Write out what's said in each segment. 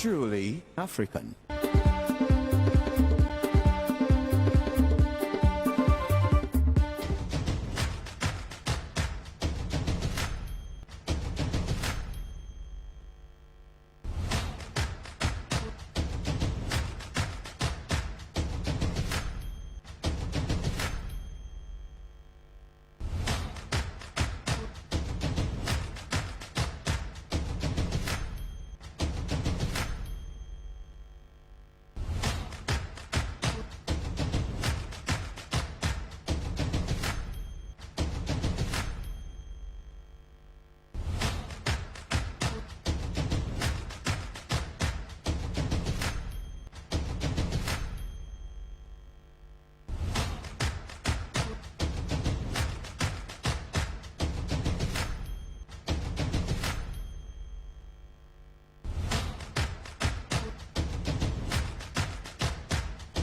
Truly African.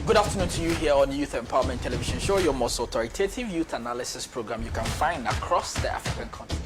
Good afternoon to you here on Youth Empowerment Television Show, your most authoritative youth analysis program you can find across the African continent.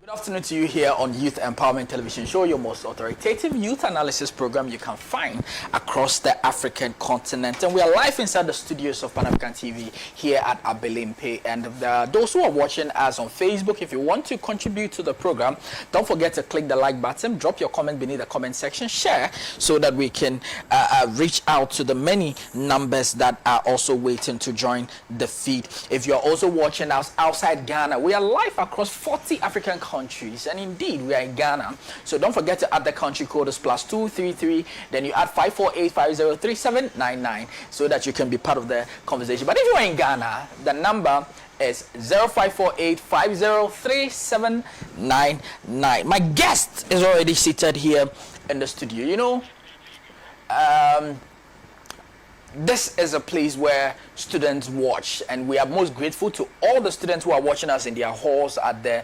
Good afternoon to you here on Youth Empowerment Television Show, your most authoritative youth analysis program you can find across the African continent. And we are live inside the studios of Pan African TV here at Ghpage. And those who are watching us on Facebook, if you want to contribute to the program, don't forget to click the like button, drop your comment beneath the comment section, share so that we can reach out to the many numbers that are also waiting to join the feed. If you're also watching us outside Ghana, we are live across 40 African countries, and indeed we are in Ghana, so don't forget to add the country code is +233, then you add 548503799 so that you can be part of the conversation. But if you are in Ghana, the number is 0548503799. My guest is already seated here in the studio. You know, this is a place where students watch, and we are most grateful to all the students who are watching us in their halls, at their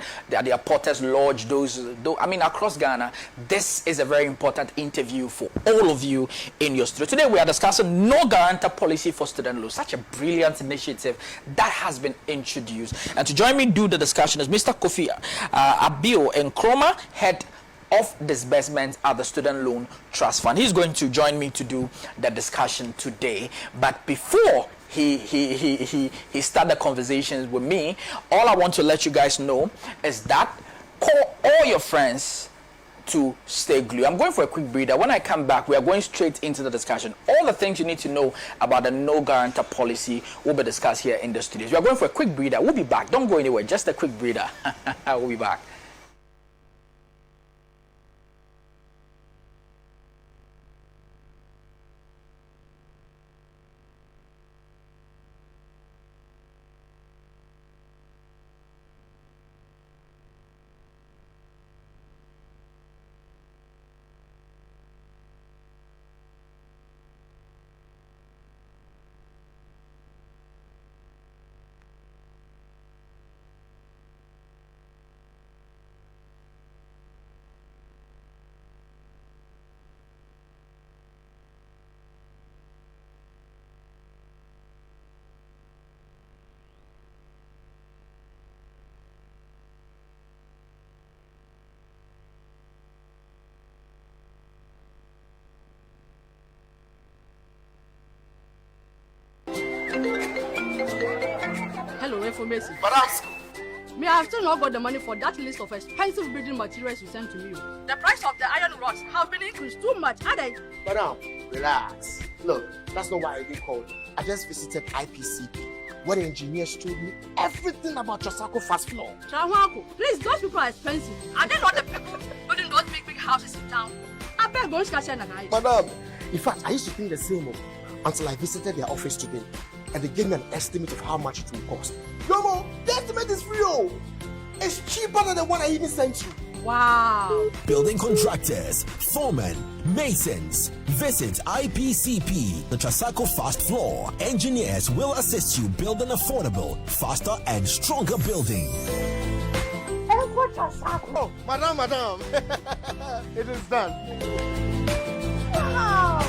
Porter's Lodge, across Ghana. This is a very important interview for all of you in your studio. Today we are discussing no guarantor policy for student loans, such a brilliant initiative that has been introduced. And to join me do the discussion is Mr. Kofi Abbew Nkrumah, head of disbursement at the Student Loan Trust Fund. He's going to join me to do the discussion today. But before he start the conversations with me, all I want to let you guys know is that call all your friends to stay glued. I'm going for a quick breather. When I come back, we are going straight into the discussion. All the things you need to know about the no guarantor policy will be discussed here in the studios. We are going for a quick breather. We'll be back. Don't go anywhere. Just a quick breather. We'll be back. Hello, information. But ask. Me, I have still not got the money for that list of expensive building materials you sent to me. The price of the iron rods have been increased too much, Ade. Madam, relax. Look, that's not why I didn't call. I just visited IPCP, where the engineers told me everything about Trasacco fast floor. Trawanko, please, those people are expensive. Are they not the people building those big houses in town? I beg, go and night. Madam, in fact, I used to think the same until I visited their office today, and they gave me an estimate of how much it will cost. Yomo, the estimate is free. It's cheaper than the one I even sent you. Wow. Building contractors, foremen, masons. Visit IPCP, the Trasacco Fast Floor. Engineers will assist you build an affordable, faster, and stronger building. Oh, madam. It is done. Wow.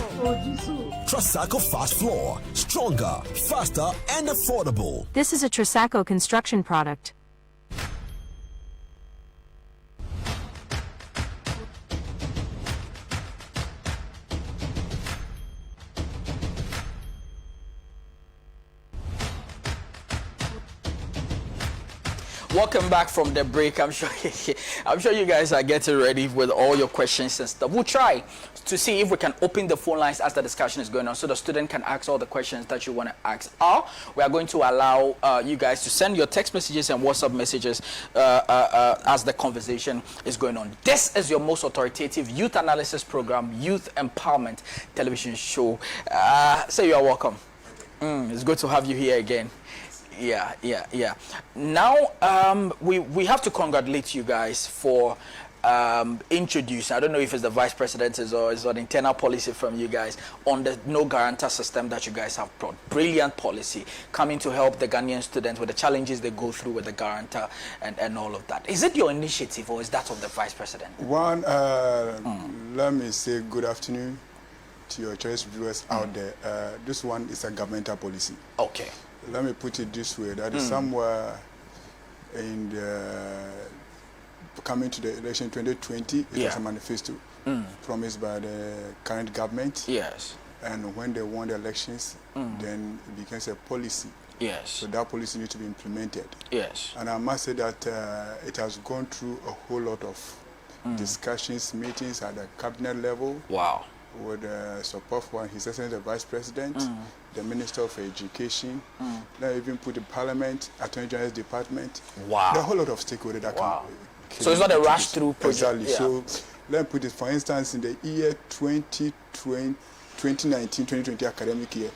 Trasacco Fast Floor. Stronger, faster, and affordable. This is a Trasacco construction product. Welcome back from the break. I'm sure you guys are getting ready with all your questions and stuff. We'll try to see if we can open the phone lines as the discussion is going on, so the student can ask all the questions that you want to ask. Or we are going to allow you guys to send your text messages and WhatsApp messages as the conversation is going on. This is your most authoritative youth analysis program, Youth Empowerment Television Show. So you are welcome. It's good to have you here again. Yeah. Now, we have to congratulate you guys for introducing, I don't know if it's the vice president or it's an internal policy from you guys, on the no guarantor system that you guys have brought. Brilliant policy coming to help the Ghanaian students with the challenges they go through with the guarantor and all of that. Is it your initiative or is that of the vice president? One, let me say good afternoon to your choice viewers out there. This one is a governmental policy. Okay. Let me put it this way, that is somewhere in the coming to the election 2020, it was a manifesto promised by the current government. Yes. And when they won the elections, then it becomes a policy. Yes. So that policy needs to be implemented. Yes. And I must say that it has gone through a whole lot of discussions, meetings at the cabinet level. Wow. With support for His Excellency the Vice President, the Minister of Education, then even put the Parliament, Attorney General's Department. Wow. There are a whole lot of stakeholders that So it's not a rush through project. Exactly. Yeah. So let me put it, for instance, in the year 2019-2020 academic year,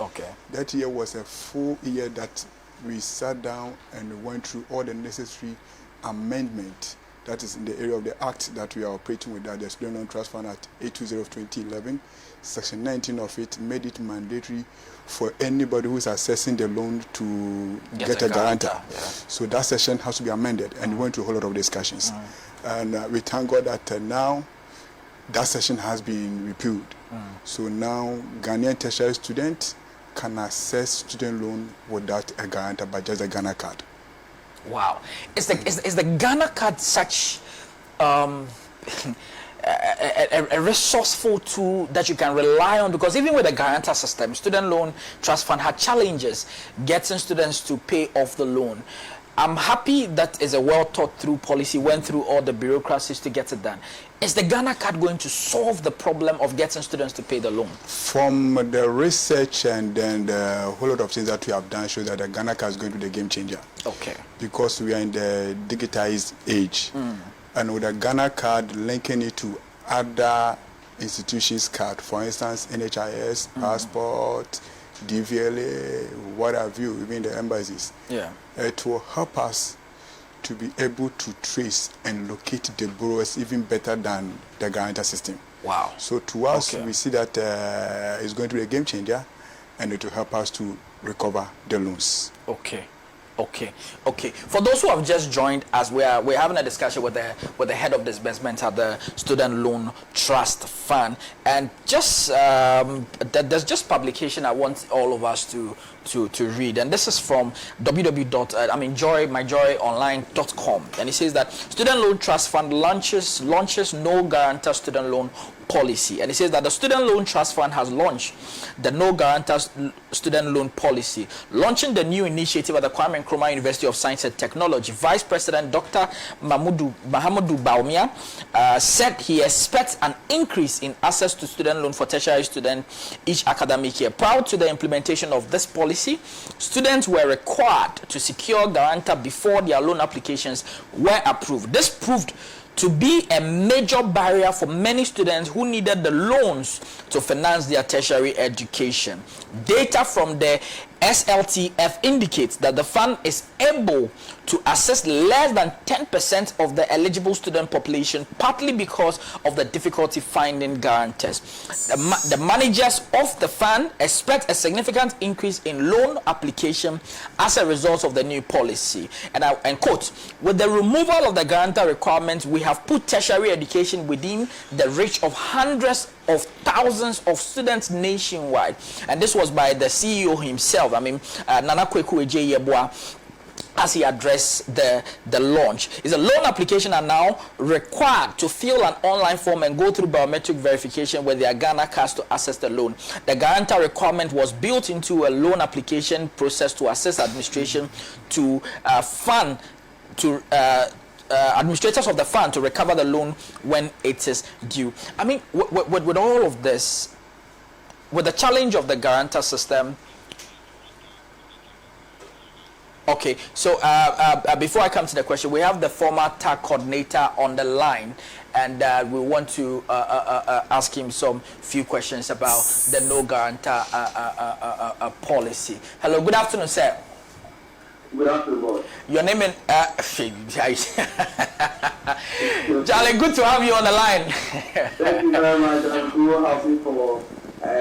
that year was a full year that we sat down and went through all the necessary amendments. That is in the area of the act that we are operating with, that the Student Loan Trust Fund Act 820 of 2011. Section 19 of it made it mandatory for anybody who is assessing the loan to get a guarantor. Yeah. So that section has to be amended, and we went through a whole lot of discussions. And we thank God that now that section has been repealed. So now Ghanaian tertiary students can access student loan without a guarantor, but just a Ghana card. Wow. Is the Ghana card such a resourceful tool that you can rely on? Because even with the guarantor system, Student Loan Trust Fund had challenges getting students to pay off the loan. I'm happy that is a well thought through policy, went through all the bureaucracies to get it done. Is the Ghana card going to solve the problem of getting students to pay the loan? From the research and then the whole lot of things that we have done shows that the Ghana card is going to be the game changer. Okay. Because we are in the digitized age. And with the Ghana card, linking it to other institutions' card, for instance, NHIS, passport, DVLA, what have you, even the embassies. Yeah. It will help us to be able to trace and locate the borrowers even better than the guarantor system. Wow. So to us, we see that it's going to be a game changer, and it will help us to recover the loans. Okay. For those who have just joined us, we're having a discussion with the head of disbursement at the Student Loan Trust Fund, and just there's just publication I want all of us to read, and this is from joymyjoyonline.com, and it says that Student Loan Trust Fund launches no guarantor student loan policy, and it says that the Student Loan Trust Fund has launched the no guarantor student loan policy, launching the new initiative at the Kwame Nkrumah University of Science and Technology. Vice President Dr. Mahamudu Baumia said he expects an increase in access to student loan for tertiary students each academic year. Prior to the implementation of this policy, students were required to secure guarantor before their loan applications were approved. This proved to be a major barrier for many students who needed the loans to finance their tertiary education. Data from the SLTF indicates that the fund is able to assess less than 10% of the eligible student population, partly because of the difficulty finding guarantors. The managers of the fund expect a significant increase in loan application as a result of the new policy. And I quote, with the removal of the guarantor requirements, we have put tertiary education within the reach of hundreds of thousands of students nationwide. And this was by the CEO himself, Nana Kweku Ejeyeboah, as he addressed the launch. Is a loan application are now required to fill an online form and go through biometric verification with their Ghana cards to access the loan. The guarantor requirement was built into a loan application process to assist administration to fund to administrators of the fund to recover the loan when it is due. With all of this, with the challenge of the guarantor system. Okay, so before I come to the question, we have the former TAC coordinator on the line, and we want to ask him some few questions about the no guarantor policy. Hello, good afternoon, sir. Good afternoon, boy. Your name is Charlie, good to have you on the line. Thank you very much. I'm so happy for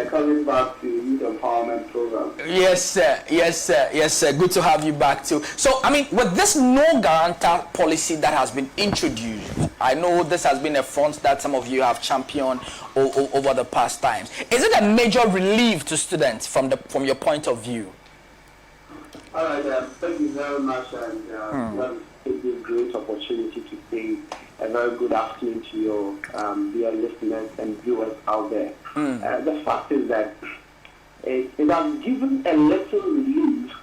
coming back to Youth Empowerment Program. Yes, sir. Yes, sir. Yes, sir. Good to have you back too. So, with this no guarantor policy that has been introduced, I know this has been a front that some of you have championed over the past times. Is it a major relief to students from your point of view? All right, thank you very much, and it's a great opportunity to say a very good afternoon to your dear listeners and viewers out there. The fact is that it has given a little relief,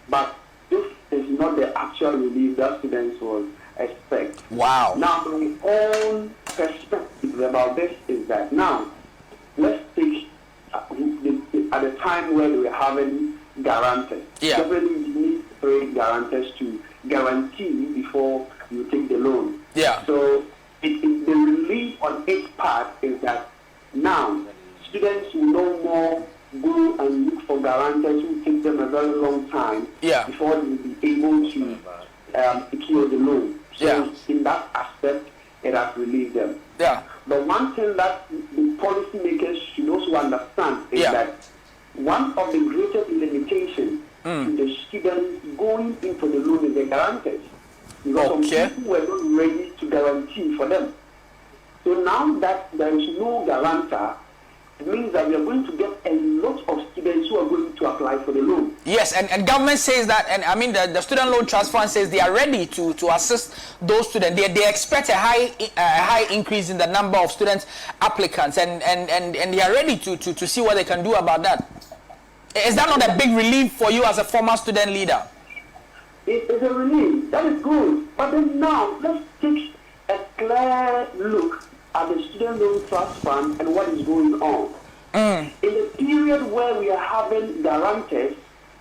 but this is not the actual relief that students will expect. Wow. Now, my own perspective about this is that now, let's take at the time when we were having guarantors. Yeah. Definitely you need 3 guarantors to guarantee before you take the loan. Yeah. So the relief on its part is that now students will no more go and look for guarantors who take them a very long time before they will be able to secure the loan. So in that aspect, it has relieved them. Yeah. But one thing that the policymakers should also understand is that one of the greatest limitations to the students going into the loan is the guarantors. Because some people were not ready to guarantee for them. So now that there is no guarantor, it means that we are going to get a lot of students who are going to apply for the loan. Yes, and government says that, and the Student Loan Trust Fund says they are ready to assist those students. They expect a high increase in the number of student applicants, and they are ready to see what they can do about that. Is that not a big relief for you as a former student leader? It is a relief. That is good. But then now, let's take a clear look at the Student Loan Trust Fund and what is going on. In the period where we are having guarantors,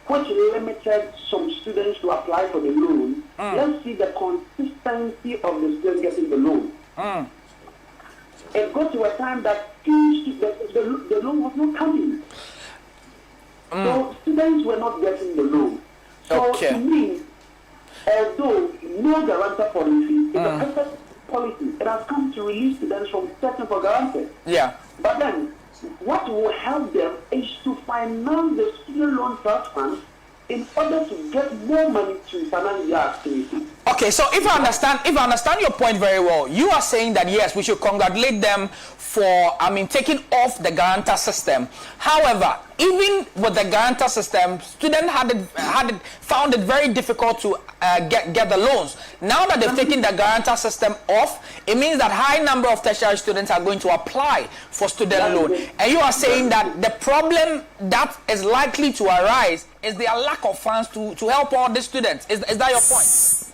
which limited some students to apply for the loan, let's see the consistency of the students getting the loan. It got to a time that the loan was not coming. So students were not getting the loan. So to me, although no guarantor policy is a perfect policy, it has come to release students from searching for guarantors. Yeah. But then, what will help them is to finance the Student Loan Trust Fund in order to get more money to finance their activities. Okay, so if I understand your point very well, you are saying that yes, we should congratulate them for, taking off the guarantor system. However, even with the guarantor system, students found it very difficult to get the loans. Now that they've taken the guarantor system off, it means that high number of tertiary students are going to apply for student loan. And you are saying that the problem that is likely to arise is their lack of funds to help all the students. Is that your point?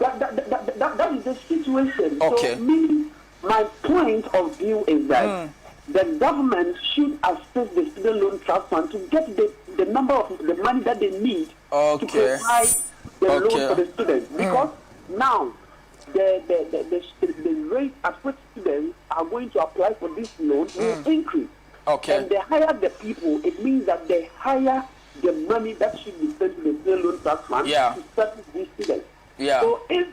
That is the situation. Okay. So my point of view is that the government should assist the student loan trust fund to get the number of the money that they need to provide the loan for the students. Because now the rate at which students are going to apply for this loan will increase. Okay. And the higher the people, it means that the higher the money that should be sent to the student loan trust fund to service these students. Yeah. So if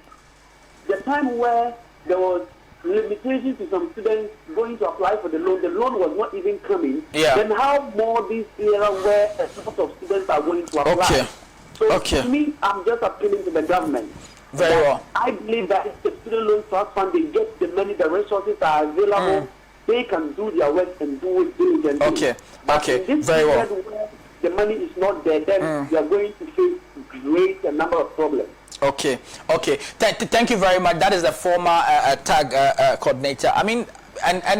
the time where there was limitation to some students going to apply for the loan was not even coming, then how more this era where a lot of students are going to apply? So to me, I'm just appealing to the government. Very well. I believe that if the student loan trust fund, they get the money, the resources are available, they can do their work and do it diligently. But in this very well. where the money is not there, then we are going to face great number of problems. Okay. Thank you very much. That is the former tag coordinator. And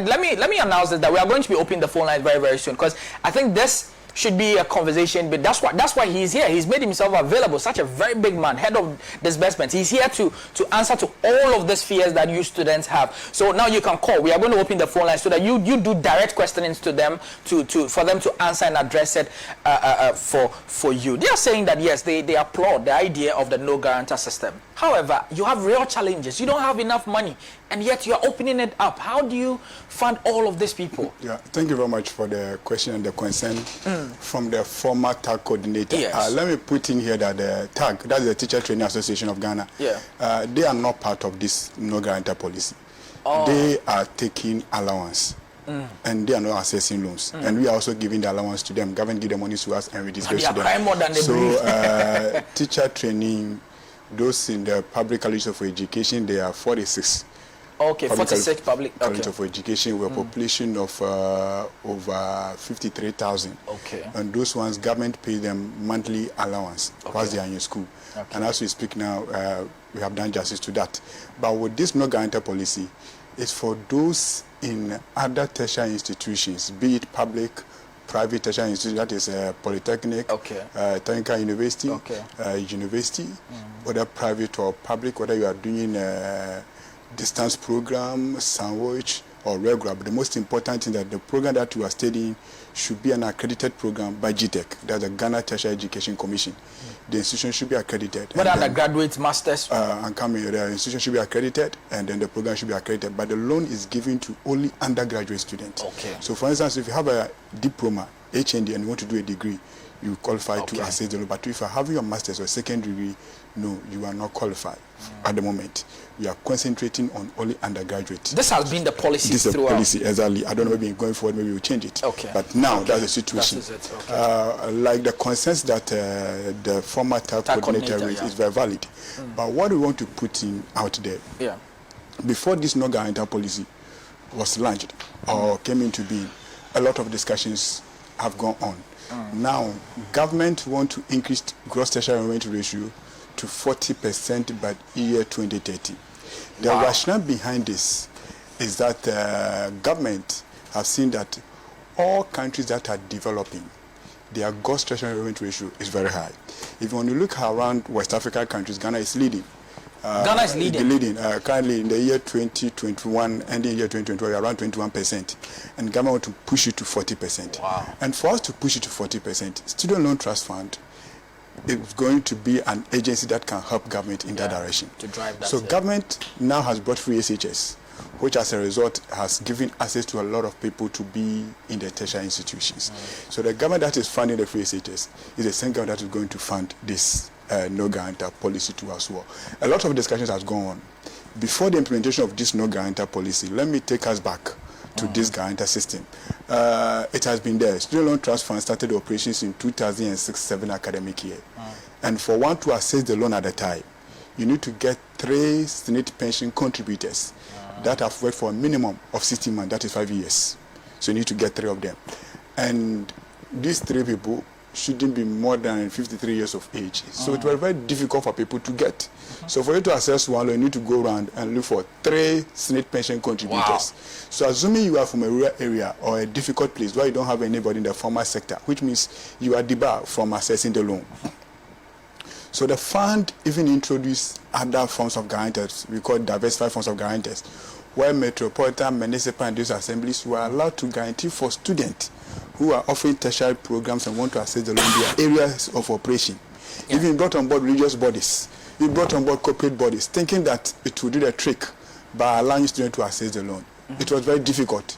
let me announce that we are going to be opening the phone line very, very soon, because I think this should be a conversation. But that's why he's here. He's made himself available. Such a very big man, head of disbursement. He's here to answer to all of these fears that you students have. So now you can call. We are going to open the phone line so that you do direct questionings to them for them to answer and address it for you. They are saying that yes, they applaud the idea of the no guarantor system. However, you have real challenges. You don't have enough money, and yet you are opening it up. How do you fund all of these people? Yeah, thank you very much for the question and the concern from the former tag coordinator. Yes. Let me put in here that the tag, that's the Teacher Training Association of Ghana, they are not part of this no guarantor policy. They are taking allowance. And they are not accessing loans. And we are also giving the allowance to them. Government give the money to us and we disburse to them. More than so teacher training, those in the public college of education, they are 46. Okay, 46 public college of education with a population of over 53,000. Okay. And those ones, government pay them monthly allowance whilst they are in school. And as we speak now, we have done justice to that. But with this no guarantor policy, it's for those in other tertiary institutions, be it public, private tertiary institution, that is polytechnic, technical university, university, whether private or public, whether you are doing distance program, sandwich, or regular. But the most important thing that the program that you are studying should be an accredited program by GTEC, that's the Ghana Tertiary Education Commission. The institution should be accredited. Whether undergraduate, masters? And coming, the institution should be accredited, and then the program should be accredited. But the loan is given to only undergraduate students. Okay. So, for instance, if you have a diploma, HND, and you want to do a degree, you qualify to access the loan. But if you are having your master's or second degree, no, you are not qualified at the moment. We are concentrating on only undergraduates. This has been the policy This is throughout. the policy, exactly. I don't know, maybe going forward, maybe we'll change it. But now, that's the situation. Like the concerns that the former tag coordinator raised is very valid. But what we want to put in out there, before this no guarantor policy was launched or came into being, a lot of discussions have gone on. Now, government want to increase gross tertiary enrollment ratio to 40% by year 2030. The rationale behind this is that government have seen that all countries that are developing, their gross tertiary enrollment ratio is very high. If when you look around West African countries, Ghana is leading. Ghana is leading. Currently in the year 2021, ending year 2022, we are around 21%. And government want to push it to 40%. And for us to push it to 40%, Student Loan Trust Fund is going to be an agency that can help government in that direction. To drive that. So government now has brought free SHS, which as a result has given access to a lot of people to be in the tertiary institutions. So the government that is funding the free SHS is the same government that is going to fund this no guarantor policy too as well. A lot of discussions has gone on. Before the implementation of this no guarantor policy, let me take us back to this guarantor system. It has been there. Student Loan Trust Fund started operations in 2006-07 academic year. And for one to access the loan at the time, you need to get 3 Senate pension contributors that have worked for a minimum of 60 months, that is 5 years. So you need to get 3 of them. And these 3 people shouldn't be more than 53 years of age. So it was very difficult for people to get. So for you to access one, you need to go around and look for 3 Senate pension contributors. Wow. So assuming you are from a rural area or a difficult place where you don't have anybody in the formal sector, which means you are debarred from accessing the loan. So the fund even introduced other forms of guarantors. We call diversified forms of guarantors, where metropolitan, municipal, and those assemblies were allowed to guarantee for students who are offering tertiary programs and want to access the loan their areas of operation. Yeah. Even brought on board religious bodies. We brought on board corporate bodies, thinking that it would do the trick by allowing students to access the loan. It was very difficult.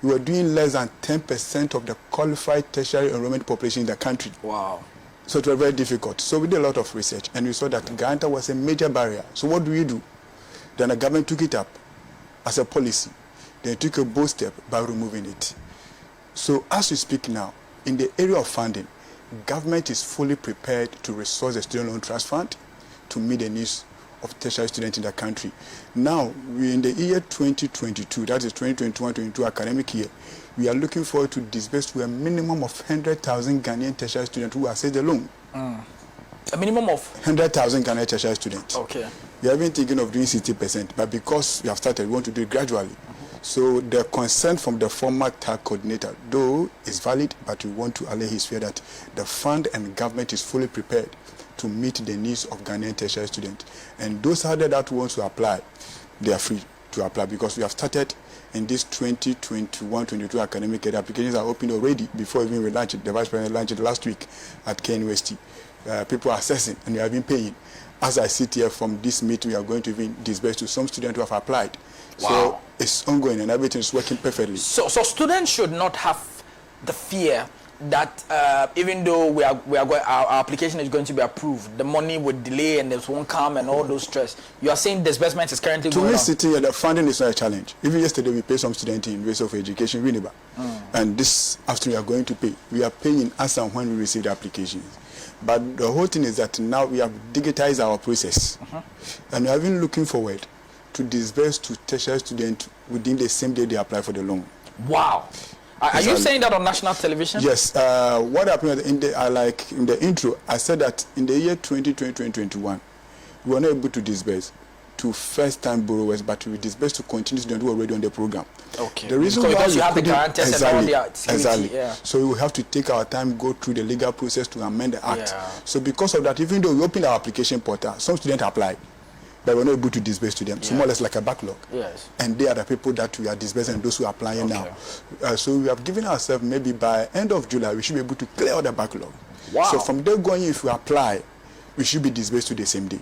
We were doing less than 10% of the qualified tertiary enrollment population in the country. Wow. So it was very difficult. So we did a lot of research, and we saw that guarantor was a major barrier. So what do? Then the government took it up as a policy. They took a bold step by removing it. So as we speak now, in the area of funding, government is fully prepared to resource the Student Loan Trust Fund to meet the needs of tertiary students in the country. Now, we in the year 2022, that is 2021-22 academic year, we are looking forward to disburse to a minimum of 100,000 Ghanaian tertiary students who access the loan. A minimum of 100,000 Ghanaian tertiary students. Okay. We have been thinking of doing 60%, but because we have started, we want to do it gradually. So the concern from the former TAC coordinator, though, is valid, but we want to allay his fear that the fund and government is fully prepared to meet the needs of Ghanaian tertiary students. And those out there that want to apply, they are free to apply, because we have started in this 2021-22 academic year. Applications are open already before even we launched it. The Vice President launched it last week at KNUST. People are assessing, and we have been paying. As I sit here from this meeting, we are going to even disburse to some students who have applied. Wow. So it's ongoing and everything is working perfectly. So students should not have the fear that even though we are going, our application is going to be approved, the money would delay and this won't come and all those stress. You are saying disbursement is currently going on. To me, sitting here, the funding is not a challenge. Even yesterday, we paid some students in University of Education, Winneba. And this afternoon, we are going to pay. We are paying as and when we receive the applications. But the whole thing is that now we have digitized our process. And we are even looking forward to disburse to tertiary students within the same day they apply for the loan. Wow. Are you saying that on national television? Yes. What happened in the intro, I said that in the year 2020-2021, we were not able to disburse to first-time borrowers, but we disbursed to continuous students who are already on the program. Okay. The reason why you have the guarantors and all the security. Yeah. So we have to take our time, go through the legal process to amend the act. Yeah. So because of that, even though we opened our application portal, some students apply, but we're not able to disburse to them. So more or less like a backlog. Yes. And they are the people that we are disbursing, those who are applying now. So we have given ourselves maybe by end of July, we should be able to clear all the backlog. Wow. So from there going, if we apply, we should be disbursed to the same day.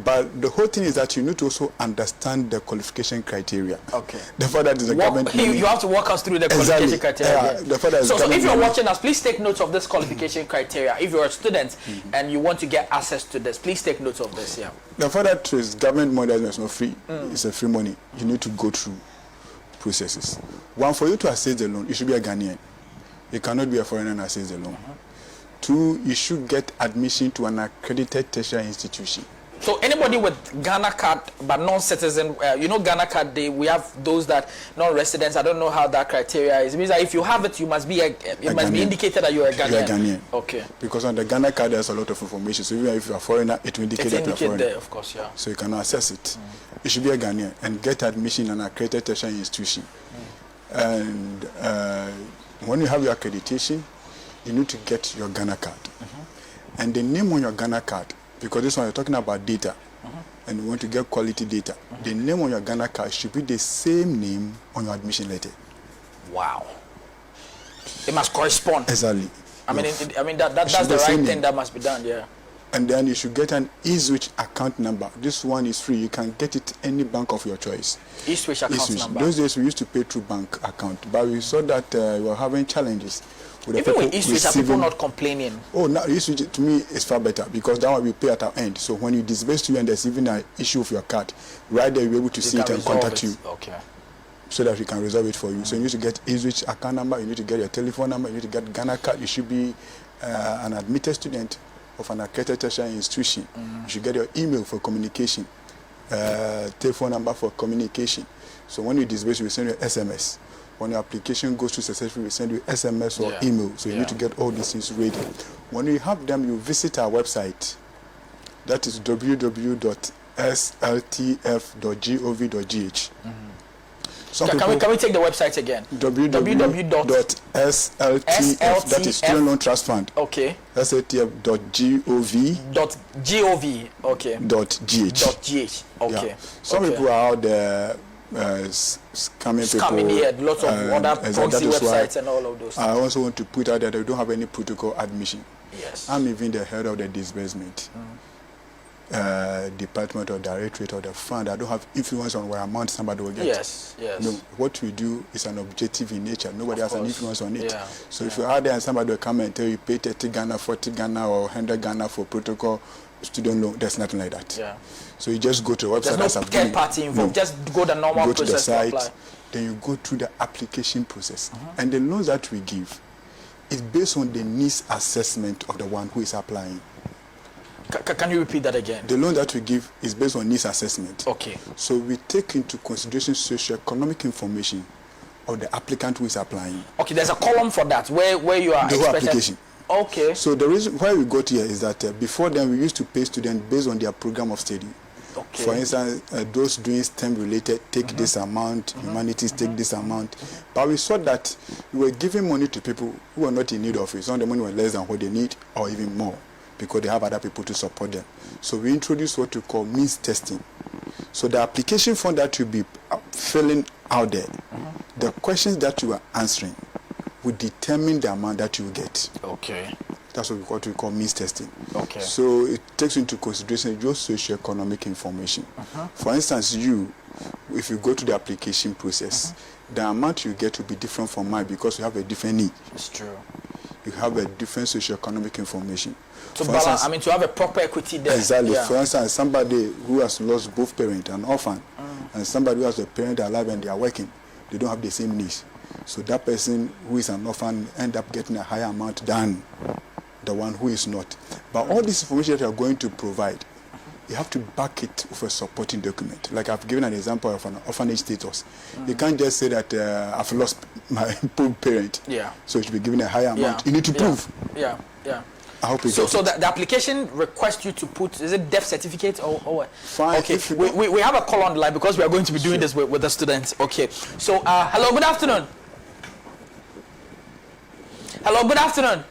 But the whole thing is that you need to also understand the qualification criteria. Okay. Therefore, that is the government. You have to walk us through the qualification criteria. So if you're watching us, please take notes of this qualification criteria. If you're a student and you want to get access to this, please take notes of this. Yeah. Therefore, that is government money that is not free. It's a free money. You need to go through processes. One, for you to access the loan, you should be a Ghanaian. You cannot be a foreigner and access the loan. Two, you should get admission to an accredited tertiary institution. So anybody with Ghana card but non-citizen, you know Ghana card, we have those that non-residents. I don't know how that criteria is. It means that if you have it, you must be be indicated that you are a Ghanaian. You are Ghanaian. Okay. Because on the Ghana card, there's a lot of information. So even if you are a foreigner, it will indicate that you are a foreigner. There, of course, yeah. So you cannot access it. You should be a Ghanaian and get admission in an accredited tertiary institution. And when you have your accreditation, you need to get your Ghana card. And the name on your Ghana card, because this one you're talking about data, and you want to get quality data, the name on your Ghana card should be the same name on your admission letter. Wow. It must correspond. Exactly. I mean that's the right thing that must be done, yeah. And then you should get an eSwitch account number. This one is free. You can get it any bank of your choice. eSwitch account number. Those days we used to pay through bank account, but we saw that we were having challenges. Even with eSwitch, are people not complaining? Oh, now eSwitch to me is far better, because that one we pay at our end. So when you disburse to you and there's even an issue with your card, right there you'll be able to see it and contact you. Okay. So that we can resolve it for you. So you need to get eSwitch account number, you need to get your telephone number, you need to get Ghana card. You should be an admitted student of an accredited tertiary institution, you should get your email for communication, telephone number for communication. So when you disburse, we send you SMS. When your application goes through successfully, we send you SMS or email. So you need to get all these things ready. When you have them, you visit our website. That is www.sltf.gov.gh. Can we take the website again? www.sltf, that is Student Loan Trust Fund. Okay. sltf.gov. Okay. .gh. Okay. Yeah. Some people are out there scamming people. Here, lots of other proxy websites and all of those things. I also want to put out that they don't have any protocol admission. Yes. I'm even the head of the disbursement department or directorate of the fund. I don't have influence on what amount somebody will get. Yes. No, what we do is an objective in nature. Nobody has an influence on it. Yeah. So if you're out there and somebody will come and tell you pay 30 Ghana, 40 Ghana or 100 Ghana for protocol student loan, there's nothing like that. Yeah. So you just go to the website. There's no third party involved. Just go the normal go process to the site, to apply. then you go through the application process. And the loans that we give is based on the needs assessment of the one who is applying. Can you repeat that again? The loan that we give is based on needs assessment. Okay. So we take into consideration socio-economic information of the applicant who is applying. Okay, there's a column for that where you are the whole application. Okay. So the reason why we got here is that before then we used to pay students based on their program of study. Okay. For instance, those doing STEM related take this amount, humanities take this amount. But we saw that we were giving money to people who were not in need of it. Some of the money was less than what they need or even more, because they have other people to support them. So we introduced what we call means testing. So the application form that you'll be filling out there, the questions that you are answering will determine the amount that you will get. Okay. That's what we call means testing. Okay. So it takes into consideration your socio-economic information. For instance, if you go to the application process, the amount you get will be different from mine because you have a different need. It's true. You have a different socio-economic information. To balance, to have a proper equity there. Exactly. Yeah. For instance, somebody who has lost both parents, an orphan, and somebody who has a parent alive and they are working, they don't have the same needs. So that person who is an orphan end up getting a higher amount than the one who is not. But all this information that you are going to provide, you have to back it with a supporting document. Like I've given an example of an orphanage status. You can't just say that I've lost my parent. Yeah. So you should be given a higher amount. You need to prove. Yeah. I hope so the application requests you to put, is it death certificate or what? Fine. Okay, we have a call on the line because we are going to be doing this with the students. Okay, so hello, good afternoon. Hello, good afternoon.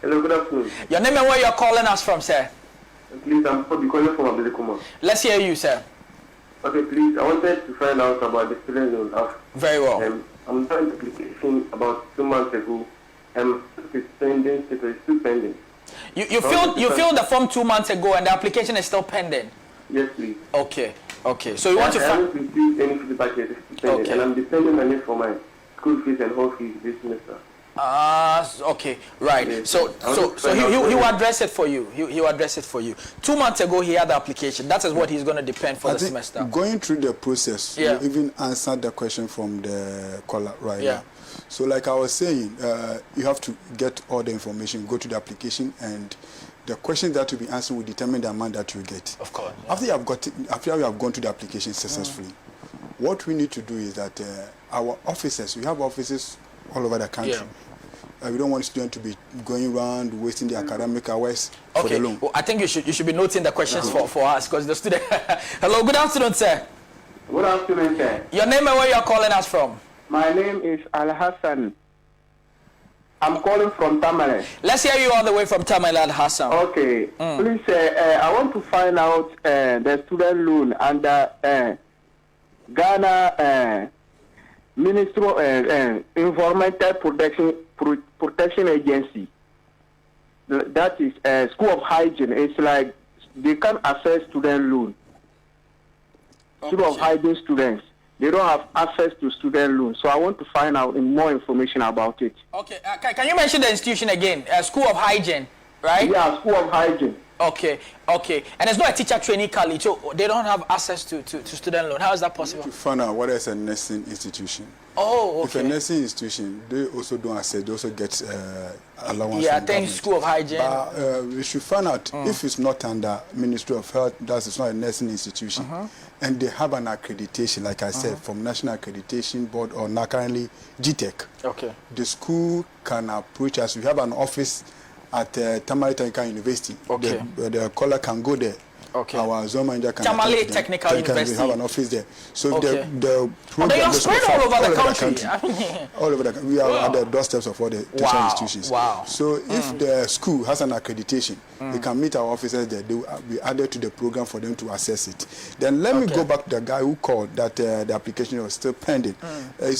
Hello, good afternoon. Your name and where you're calling us from, sir? Please, I'm calling from Abbew Nkrumah. Let's hear you, sir. Okay, please, I wanted to find out about the student loan. Very well. I'm trying to application about 2 months ago. It's pending, it's still pending. You filled the form 2 months ago and the application is still pending? Yes, please. Okay. So you want to I haven't received any feedback yet, and I'm depending on it for my school fees and hall fees this semester. Okay, right. Yes. So he will address it for you. He will address it for you. 2 months ago he had the application. That is what he's going to depend for the semester. Going through the process, you even answered the question from the caller now. So like I was saying, you have to get all the information, go to the application, and the questions that will be answered will determine the amount that you get. Of course. Yeah. After you have gone to the application successfully, what we need to do is that our offices, we have offices all over the country. We don't want students to be going around wasting their academic hours for the loan. Well, I think you should be noting the questions for us, because the student. Hello, good afternoon, sir. Good afternoon, sir. Your name and where you are calling us from? My name is Al Hassan. I'm calling from Tamale. Let's hear you all the way from Tamale, Al Hassan. Okay. Please, I want to find out the student loan under Ghana Ministry of Environmental Protection Agency. That is School of Hygiene. It's like they can access student loan. School of Hygiene students, they don't have access to student loan. So I want to find out more information about it. Okay. Can you mention the institution again? School of Hygiene, right? Yeah, School of Hygiene. Okay. And it's not a teacher training college, so they don't have access to student loan. How is that possible? To find out what is a nursing institution. Oh, If a nursing institution, they also don't access, they also get allowance. Yeah, from then government. School of Hygiene. But we should find out if it's not under Ministry of Health, that is not a nursing institution, and they have an accreditation, like I said, from National Accreditation Board or now currently GTEC. Okay. The school can approach us. We have an office at Tamale Technical University. Okay. The caller can go there. Okay. Our zone manager can Tamale Technical University. We have an office there. So Okay. the program they are spread all over the country. All over the country. We are at the doorsteps of all the teaching institutions. Wow. So if the school has an accreditation, they can meet our officers there. They will be added to the program for them to assess it. Then let me go back to the guy who called that the application was still pending.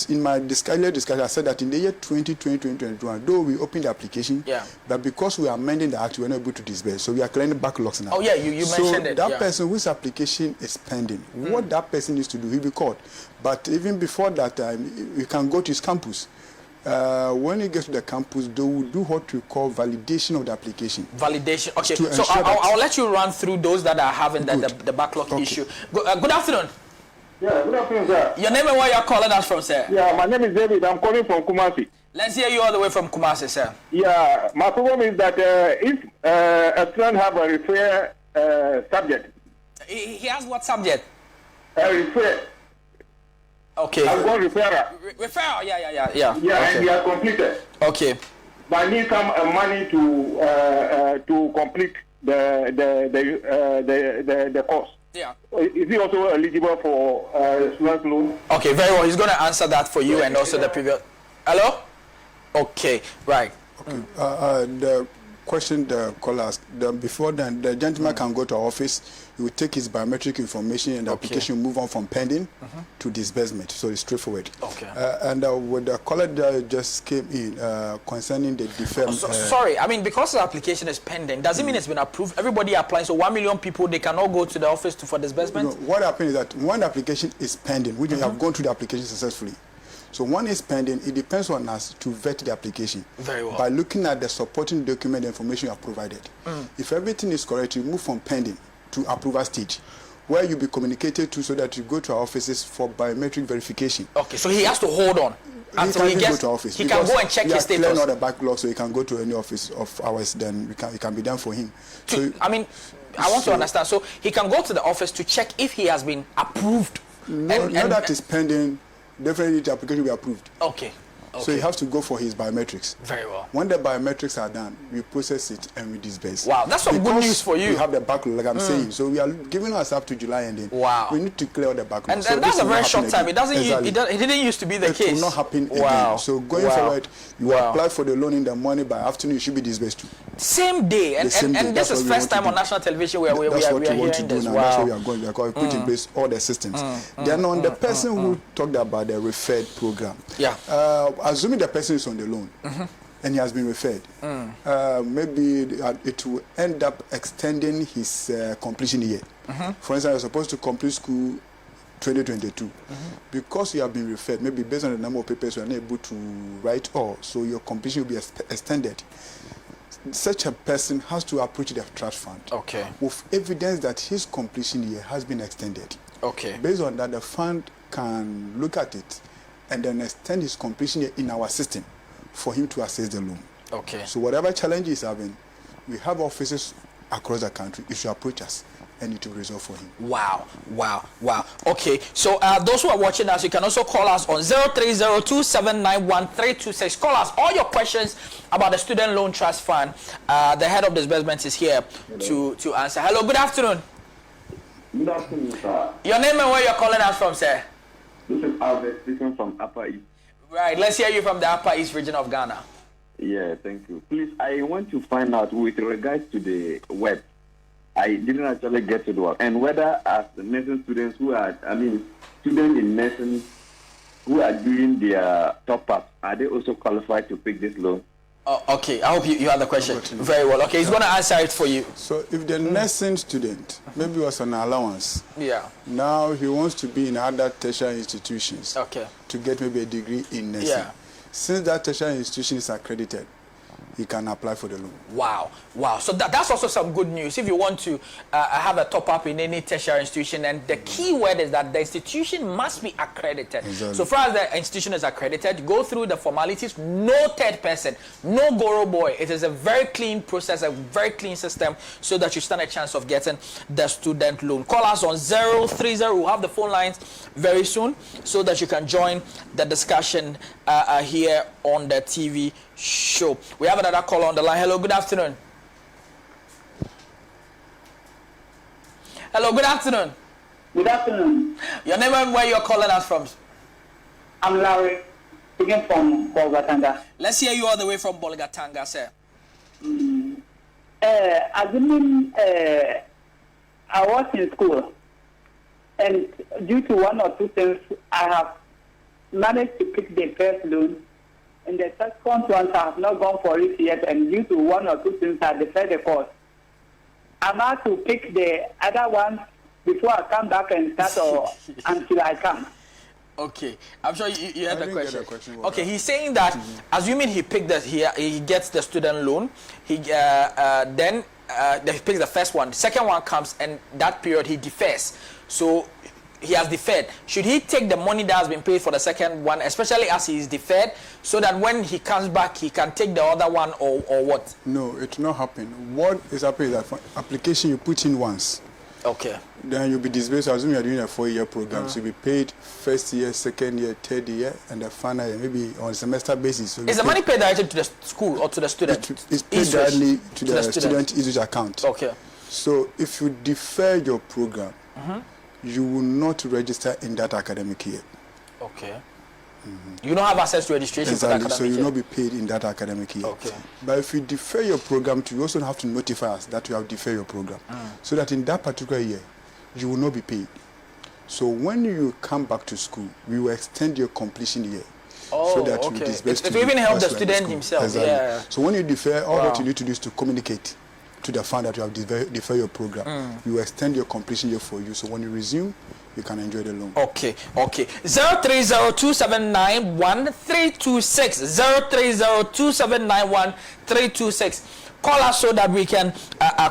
In my discussion, I said that in the year 2020-2021, though we opened the application, but because we are amending the act, we are not able to disburse. So we are clearing backlogs now. Oh yeah, you mentioned it. That person whose application is pending, what that person needs to do, he'll be called. But even before that time, you can go to his campus. When you get to the campus, they will do what we call validation of the application. Validation. Okay, so I'll let you run through those that are having the backlog issue. Good afternoon. Yeah, good afternoon, sir. Your name and where you're calling us from, sir? Yeah, my name is David. I'm calling from Kumasi. Let's hear you all the way from Kumasi, sir. Yeah, my problem is that if a student have a refer subject. He has what subject? Refer. Okay. I'm going referral. Referral, yeah. Yeah, okay. and we are completed. Okay. But I need some money to complete the course. Yeah. Is he also eligible for student loan? Okay, very well. He's going to answer that for you and also the previous. Hello? Okay, right. Okay. The question the caller asked, before then, the gentleman can go to our office. He will take his biometric information and the application will move on from pending to disbursement. So it's straightforward. Okay. And with the caller that just came in concerning the deferment. Sorry, I mean, because the application is pending, does it mean it's been approved? Everybody applying, so 1 million people, they cannot go to the office for disbursement? You know, what happens is that when the application is pending, which we have gone through the application successfully, so one is pending, it depends on us to vet the application. Very well. By looking at the supporting document information you have provided. If everything is correct, you move from pending to approval stage, where you'll be communicated to so that you go to our offices for biometric verification. Okay, so he has to hold on until he gets, go to office. He can go and check his status. Not the backlog, so he can go to any office of ours, then it can be done for him. So, I mean, I want to understand. So he can go to the office to check if he has been approved. No, that is pending. Definitely the application will be approved. Okay. So he has to go for his biometrics. Very well. When the biometrics are done, we process it and we disburse. Wow, that's some good news for you. We have the backlog, like I'm saying. So we are giving us up to July ending. Wow. We need to clear all the backlog. And so that's a very short time. Again. It didn't used to be the case. It will not happen again. So going forward, you apply for the loan in the morning, by afternoon you should be disbursed too. Same day. And this is first time on national television where we are hearing this. Wow. That's what we are going. We are going to put in place all the systems. Then on the person who talked about the referred program. Yeah. Assuming the person is on the loan and he has been referred, maybe it will end up extending his completion year. For instance, you're supposed to complete school 2022. Because you have been referred, maybe based on the number of papers you are not able to write all, so your completion will be extended. Such a person has to approach the trust fund with evidence that his completion year has been extended. Based on that, the fund can look at it and then extend his completion year in our system for him to access the loan. So whatever challenge he's having, we have offices across the country. He should approach us and it will resolve for him. Wow. Okay, so those who are watching us, you can also call us on 0302791326. Call us all your questions about the Student Loan Trust Fund. The head of disbursement is here to answer. Hello, good afternoon. Good afternoon, sir. Your name and where you're calling us from, sir? This is Albert speaking from Upper East. Right, let's hear you from the Upper East region of Ghana. Yeah, thank you. Please, I want to find out with regards to the web. I didn't actually get to the work. And whether as the nursing students students in nursing who are doing their top-up, are they also qualified to pick this loan? Okay, I hope you have the question. Very well. Okay, he's going to answer it for you. So if the nursing student maybe was on allowance, now he wants to be in other tertiary institutions to get maybe a degree in nursing. Since that tertiary institution is accredited, he can apply for the loan. Wow. So that's also some good news. If you want to have a top up in any tertiary institution, and the key word is that the institution must be accredited. Exactly. So far as the institution is accredited, go through the formalities, no third person, no goro boy. It is a very clean process, a very clean system, so that you stand a chance of getting the student loan. Call us on 030. We'll have the phone lines very soon, so that you can join the discussion here on the TV show. We have another caller on the line. Hello, good afternoon. Hello, good afternoon. Good afternoon. Your name and where you're calling us from? I'm Larry, speaking from Bolgatanga. Let's hear you all the way from Bolgatanga, sir. I was in school, and due to one or two things, I have managed to pick the first loan, and the second ones I have not gone for it yet, and due to one or two things, I deferred the course. I'm out to pick the other ones before I come back and start, or until I come. Okay, I'm sure you had the question. Okay, that. he's saying that assuming he picked that he gets the student loan, he then he picks the first one, the second one comes, and that period he defers. So he has deferred. Should he take the money that has been paid for the second one, especially as he is deferred, so that when he comes back he can take the other one, or what? No, it will not happen. What is happening is that for application you put in once. Okay. Then you'll be disbursed. Assume you're doing a 4-year program, so you'll be paid first year, second year, third year, and the final year, maybe on a semester basis. So is the money paid directly to the school or to the student? It's paid directly to the student issues account. Okay. So if you defer your program, you will not register in that academic year. Okay. You don't have access to registration for that academic so you will year. not be paid in that academic year. Okay. But if you defer your program, you also have to notify us that you have deferred your program, so that in that particular year, you will not be paid. So when you come back to school, we will extend your completion year. So that you disburse it will even help the student himself. Exactly. Yeah. So when you defer, all what you need to do is to communicate to the fund that you have deferred your program. We will extend your completion year for you. So when you resume, you can enjoy the loan. Okay. 03027911326. 03027911326. Call us so that we can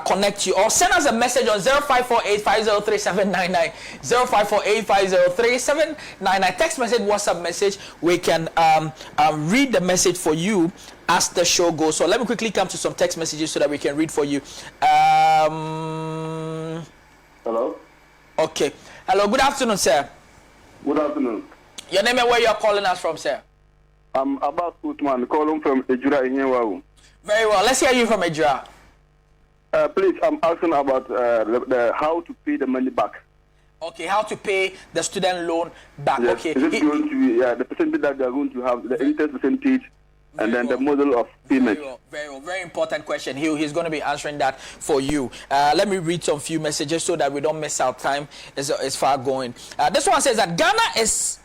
connect you, or send us a message on 0548503799. 0548503799. Text message, WhatsApp message. We can read the message for you as the show goes. So let me quickly come to some text messages so that we can read for you. Hello? Okay. Hello, good afternoon, sir. Good afternoon. Your name and where you're calling us from, sir? I'm Abbas Utman, calling from Ejura Inyewawu. Very well. Let's hear you from Ejura. Please, I'm asking about how to pay the money back. Okay, how to pay the student loan back. Yes. Okay. Is it going to be the percentage that they are going to have, the interest percentage, and then the model of payment? Very well. Very important question. He's going to be answering that for you. Let me read some few messages so that we don't miss our time. It's far going. This one says that Ghana is...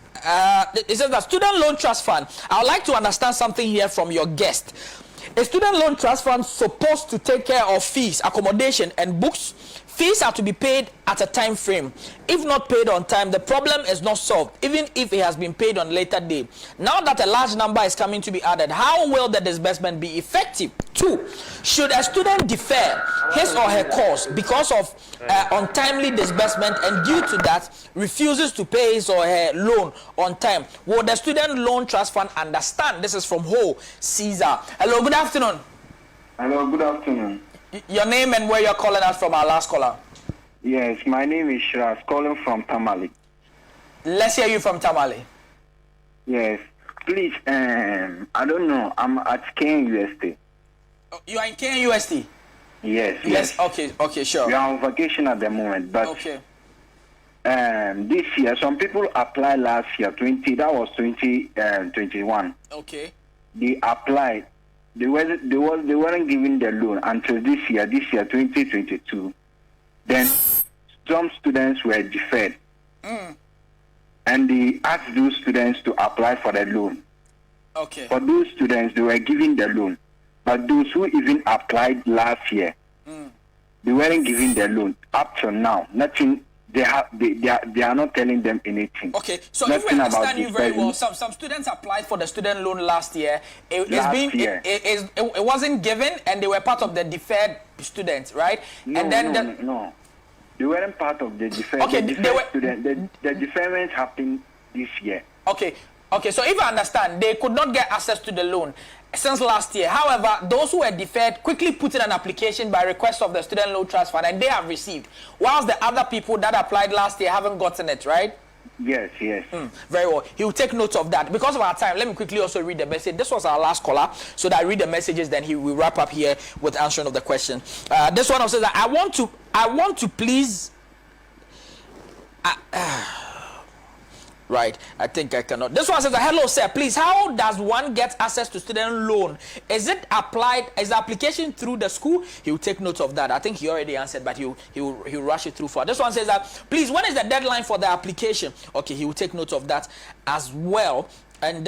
it says that Student Loan Trust Fund. I would like to understand something here from your guest. A student loan trust fund supposed to take care of fees, accommodation, and books. Fees are to be paid at a time frame. If not paid on time, the problem is not solved, even if it has been paid on a later day. Now that a large number is coming to be added, how will the disbursement be effective? 2. Should a student defer his or her course because of untimely disbursement, and due to that refuses to pay his or her loan on time? Will the student loan trust fund understand? This is from Ho Caesar. Hello, good afternoon. Hello, good afternoon. Your name and where you're calling us from, our last caller. Yes, my name is Shiraz, calling from Tamale. Let's hear you from Tamale. Yes, please, I don't know, I'm at KNUST. Oh, you are in KNUST? Yes. Okay, sure. We are on vacation at the moment, but okay. This year, some people applied last year, 2021. Okay. They applied. They weren't given the loan until this year 2022. Then some students were deferred. And they asked those students to apply for the loan. Okay. For those students, they were given the loan. But those who even applied last year, they weren't given the loan. Up to now, nothing they are not telling them anything. Okay, so if we understand you very well, some students applied for the student loan last year. It wasn't given, and they were part of the deferred students, right? No, and then no, they weren't part of the deferred. Okay, the deferment happened this year. Okay, so if I understand, they could not get access to the loan since last year. However, those who were deferred quickly put in an application by request of the Student Loan Trust Fund, and they have received, whilst the other people that applied last year haven't gotten it, right? Yes. Very well. He will take note of that. Because of our time, let me quickly also read the message. This was our last caller, so that I read the messages, then he will wrap up here with answering of the question. This one says that I want to please. Right, I think I cannot. This one says, hello sir, please, how does one get access to student loan? Is it applied, is the application through the school? He will take note of that. I think he already answered, but he'll rush it through for. This one says that, please, when is the deadline for the application? Okay, he will take note of that as well. And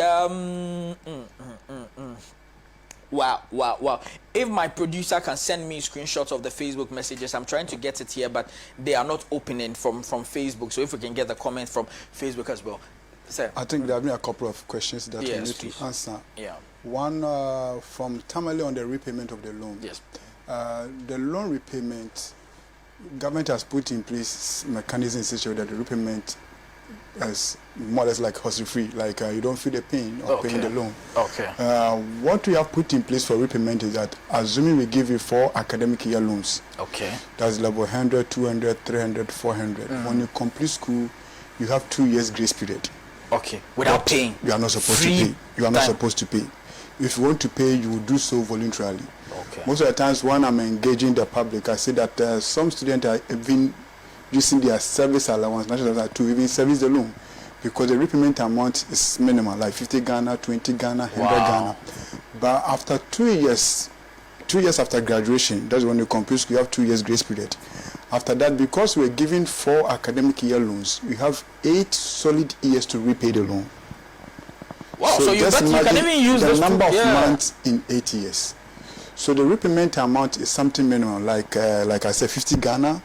Wow. If my producer can send me screenshots of the Facebook messages, I'm trying to get it here, but they are not opening from Facebook. So if we can get the comment from Facebook as well. Sir. I think there have been a couple of questions that we need to answer. Yeah. One from Tamale on the repayment of the loan. Yes. The loan repayment, government has put in place mechanisms such that the repayment as more or less like hassle-free, like you don't feel the pain of paying the loan. Okay. What we have put in place for repayment is that, assuming we give you 4 academic year loans, that's level 100, 200, 300, 400. When you complete school, you have 2 years grace period. Okay. Without paying. You are not supposed to pay. You are not supposed to pay. If you want to pay, you will do so voluntarily. Okay. Most of the times when I'm engaging the public, I say that some students are even using their service allowance, to even service the loan, because the repayment amount is minimal, like 50 Ghana, 20 Ghana, 100 Ghana. But after 2 years after graduation, that's when you complete school, you have 2 years grace period. After that, because we're giving 4 academic year loans, we have 8 solid years to repay the loan. Wow, so you can even use the number of months in 8 years. So the repayment amount is something minimal, like I said, 50 Ghana,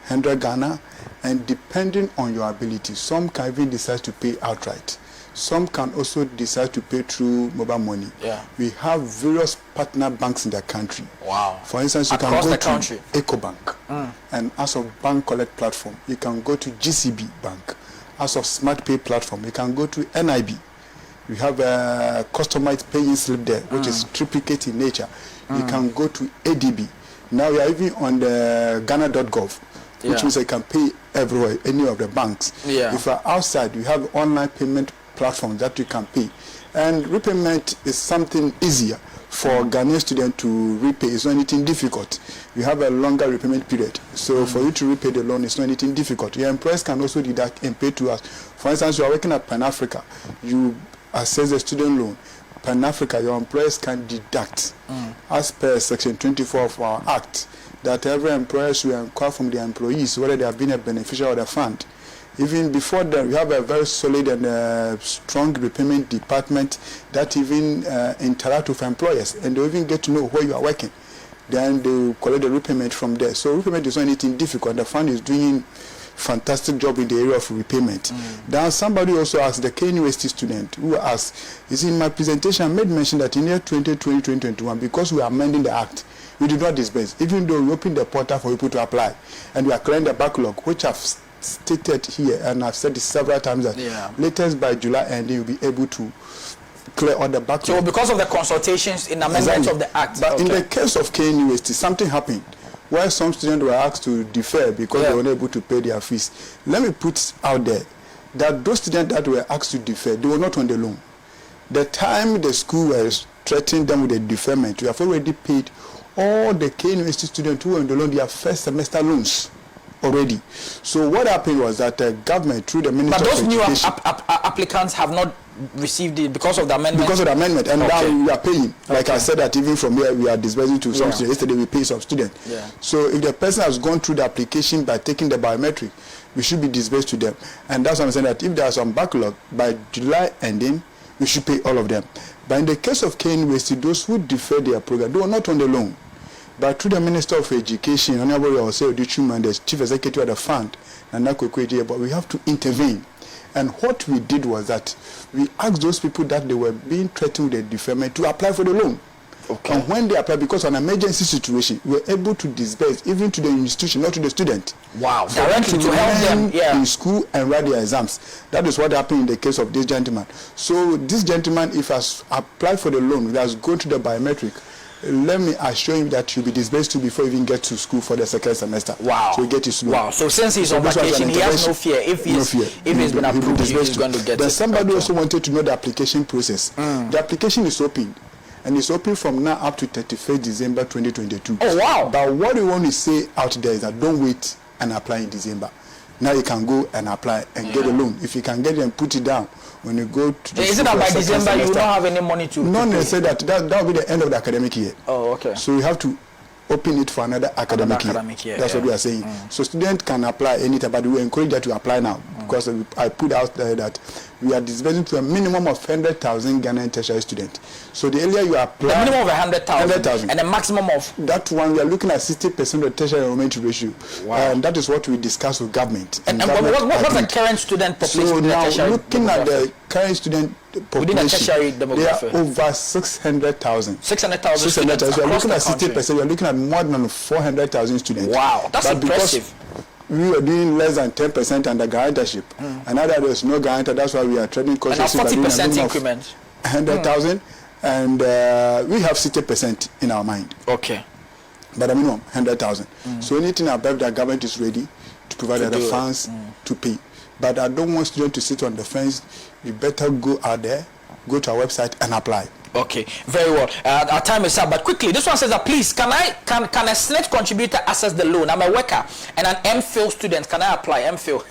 100 Ghana, and depending on your ability, some can even decide to pay outright. Some can also decide to pay through mobile money. Yeah. We have various partner banks in the country. Wow. For instance, you can go to EcoBank, and as of Bank Collect platform, you can go to GCB Bank. As of Smart Pay platform, you can go to NIB. We have a customized paying slip there, which is triplicate in nature. You can go to ADB. Now we are even on the Ghana.gov. Which means I can pay everywhere, any of the banks. Yeah. If you're outside, you have online payment platforms that you can pay. And repayment is something easier for Ghanaian students to repay. It's not anything difficult. You have a longer repayment period. So for you to repay the loan, it's not anything difficult. Your employers can also deduct and pay to us. For instance, you are working at Pan-Africa. You access the student loan. Pan-Africa, your employers can deduct as per Section 24 of our Act, that every employer should inquire from the employees whether they have been a beneficiary of the fund. Even before that, we have a very solid and strong repayment department that even interact with employers, and they even get to know where you are working. Then they collect the repayment from there. So repayment is not anything difficult. The fund is doing fantastic job in the area of repayment. Then somebody also asked, the KNUST student who asked, is in my presentation I made mention that in year 2020-2021, because we are amending the act, we do not disburse, even though we open the portal for people to apply, and we are clearing the backlog, which I've stated here, and I've said this several times, that latest by July ending, you'll be able to clear all the backlog. So because of the consultations in amendments of the act. But in the case of KNUST, something happened where some students were asked to defer because they were not able to pay their fees. Let me put out there that those students that were asked to defer, they were not on the loan. The time the school was threatening them with a deferment, we have already paid all the KNUST students who were on the loan their first semester loans already. So what happened was that the government, through the Ministry of Education... But those new applicants have not received it because of the amendment? Because of the amendment, and now we are paying. Like I said, that even from here we are disbursing to some students. Yesterday we paid some students. So if the person has gone through the application by taking the biometric, we should be disbursed to them. And that's what I'm saying, that if there are some backlog, by July ending, we should pay all of them. But in the case of KNUST, those who defer their program, they were not on the loan. But through the Minister of Education, Honorable Osei Odichuma, the Chief Executive of the Fund, but we have to intervene. And what we did was that we asked those people that they were being threatened with a deferment to apply for the loan. Okay. And when they apply, because on an emergency situation, we were able to disburse even to the institution, not to the student. Wow. Directly to help them in school and write their exams. That is what happened in the case of this gentleman. So this gentleman, if has applied for the loan, he has gone to the biometric. Let me assure you that you'll be disbursed to before you even get to school for the second semester. Wow. So you get his loan. Wow. So since he's on vacation, he has no fear. If he's been approved, he's going to get it. Then somebody also wanted to know the application process. The application is open. And it's open from now up to 31st December 2022. Oh, wow. But what we want to say out there is that don't wait and apply in December. Now you can go and apply and get a loan. If you can get it and put it down, when you go to the is it that by December you don't have any money to? Not necessarily that will be the end of the academic year. Oh, okay. So you have to open it for another academic year. That's what we are saying. So students can apply anytime, but we encourage that to apply now because I put out there that we are disbursing to a minimum of 100,000 Ghanaian tertiary students. So the earlier you apply, the minimum of 100,000, and a maximum of that one, we are looking at 60% of tertiary enrollment ratio. Wow. And that is what we discuss with government. And what's the current student population? So now looking at the current student population, they are over 600,000. 600,000 students. So we are looking at 60%. We are looking at more than 400,000 students. Wow, that's impressive. We were doing less than 10% under guarantorship, and now that there's no guarantor, that's why we are trading courses. And 40% increment. 100,000, and we have 60% in our mind. Okay. But a minimum 100,000. So anything above that, government is ready to provide the funds to pay. But I don't want students to sit on the fence. You better go out there, go to our website and apply. Okay, very well. Our time is up, but quickly, this one says that please, can a SNET contributor access the loan? I'm a worker and an MPhil student. Can I apply MPhil?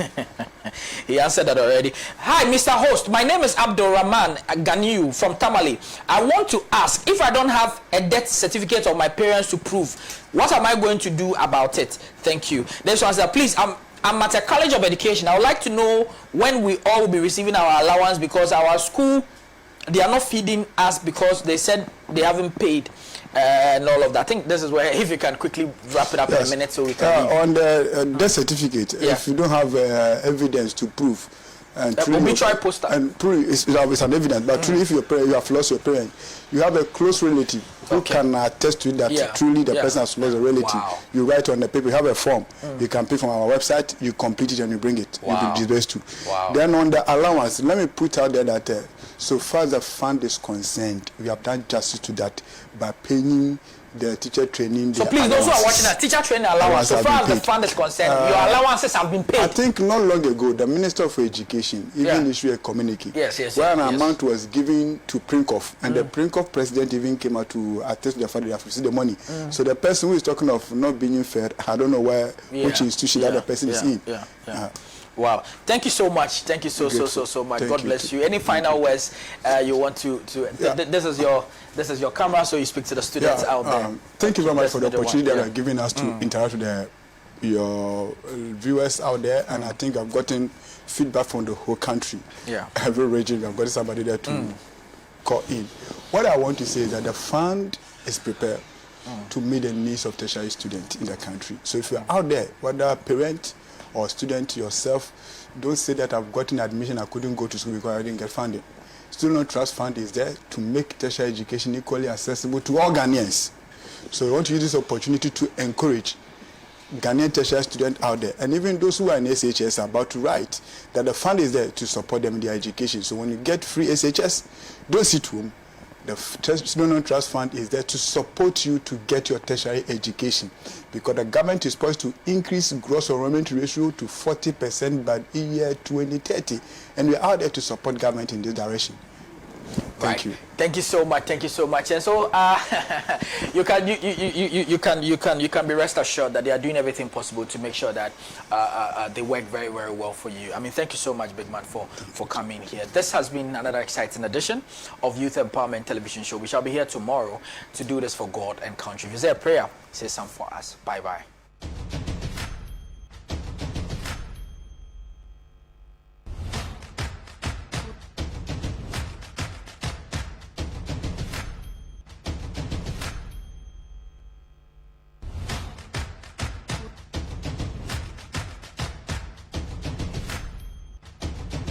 He answered that already. Hi, Mr. Host. My name is Abdul Rahman Ganiu from Tamale. I want to ask, if I don't have a death certificate of my parents to prove, what am I going to do about it? Thank you. This one says, please, I'm at a college of education. I would like to know when we all will be receiving our allowance, because our school, they are not feeding us because they said they haven't paid and all of that. I think this is where, if you can quickly wrap it up in a minute so we can on the death certificate, if you don't have evidence to prove, and prove it's an evidence, but truly if you have lost your parent, you have a close relative who can attest to it that truly the person has lost a relative. Wow. You write on the paper, you have a form, you can pay from our website, you complete it and you bring it. You'll be disbursed to. Then on the allowance, let me put out there that so far as the fund is concerned, we have done justice to that by paying the teacher training. So please, those who are watching that, teacher training allowance, so far as the fund is concerned, your allowances have been paid. I think not long ago, the Minister for Education even issued a communique where an amount was given to Prinkoff, and the Prinkoff president even came out to attest to the fact that they have received the money. So the person who is talking of not being fed, I don't know which institution that the person is in. Wow, thank you so much. Thank you so much. God bless you. Any final words you want to this is your camera, so you speak to the students out there. Thank you very much for the opportunity that you are giving us to interact with your viewers out there, and I think I've gotten feedback from the whole country. Every region, I've got somebody there to call in. What I want to say is that the fund is prepared to meet the needs of tertiary students in the country. So if you're out there, whether a parent or student yourself, don't say that I've gotten admission, I couldn't go to school because I didn't get funding. Student Trust Fund is there to make tertiary education equally accessible to all Ghanaians. So we want to use this opportunity to encourage Ghanaian tertiary students out there, and even those who are in SHS are about to write, that the fund is there to support them in their education. So when you get free SHS, don't sit home. The Student Trust Fund is there to support you to get your tertiary education, because the government is supposed to increase gross enrollment ratio to 40% by the year 2030, and we are out there to support government in this direction. Thank you. Thank you so much. Thank you so much. And so you can be rest assured that they are doing everything possible to make sure that they work very, very well for you. I mean, thank you so much, Big Man, for coming here. This has been another exciting edition of Youth Empowerment Television Show. We shall be here tomorrow to do this for God and country. If you say a prayer, say some for us. Bye-bye.